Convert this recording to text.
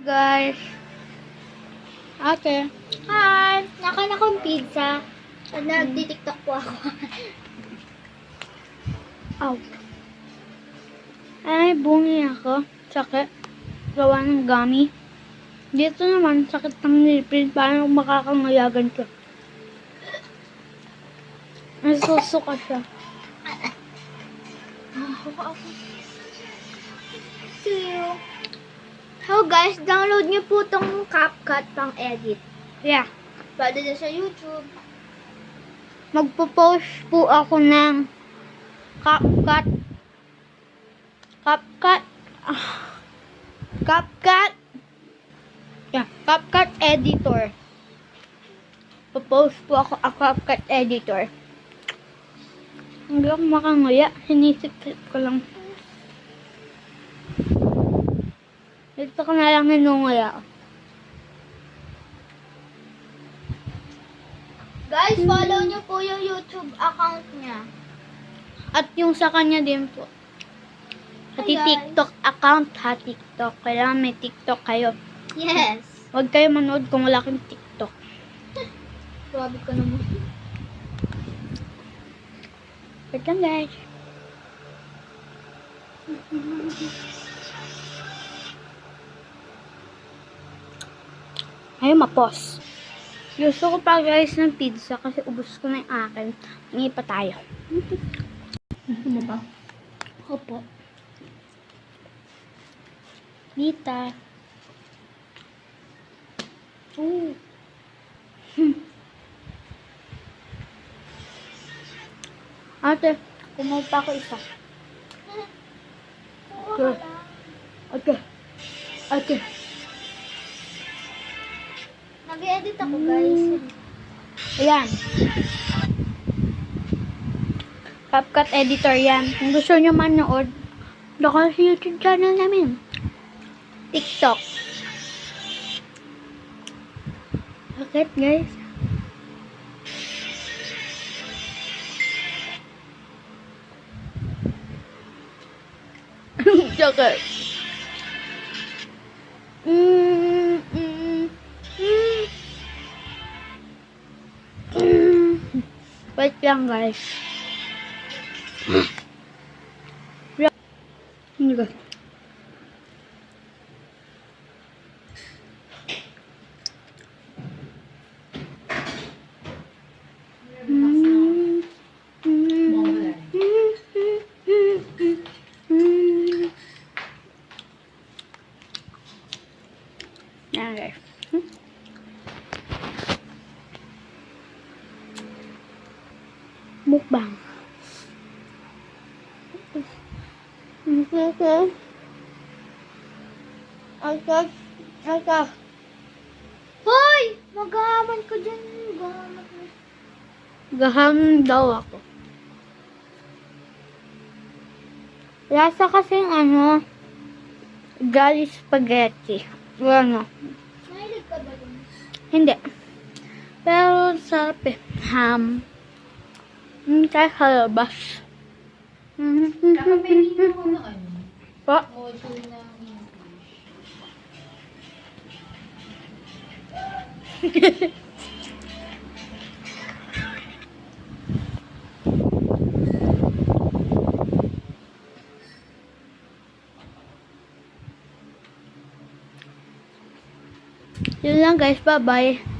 guys. Ate. Hi! Nakain akong pizza. At nagtitiktok po ako. Aw. Ay, bungi ako. Sakit. Gawa ng gummy. Dito naman, sakit ng nipis. Parang makakangayagan siya. Nasusuka siya. See you. So guys, download niyo po tong CapCut pang edit. Yeah. Pwede din sa YouTube. Magpo-post po ako ng CapCut. CapCut. CapCut. Yeah, CapCut editor. Po-post po ako ang CapCut editor. Hindi ako makangaya. Sinisip-sip ko lang. Dito ko na lang nanungaya. Guys, follow niyo po yung YouTube account niya. At yung sa kanya din po. Pati Hi, guys. TikTok account ha, TikTok. Kailangan may TikTok kayo. Yes. Huwag kayo manood kung wala kang TikTok. Grabe ka naman. Wait lang guys. Ayaw mapos. Gusto ko pa guys ng pizza kasi ubos ko na yung akin. Hingi pa tayo. Gusto mo ba? Opo. Dita. Ooh. Ate, kumuha pa ako isa. Okay. Okay. Okay. Nag-edit ako guys. Ayan. CapCut editor yan. Kung gusto nyo manood, doon sa YouTube channel namin. TikTok. Bakit guys? Joker. Wait lang guys. Hindi. Yan guys. Mukbang. Okay. Okay. Hoy! Maghahaman ka dyan. Maghahaman ka. Gaham daw ako. Lasa kasing gali spaghetti. Ano? Mahilig ka ba dun? Hindi. Pero sarap eh. Ham. Kahit halabas. Kakapinin mo na ano? Po? Module ng English. Yun lang guys. Bye-bye.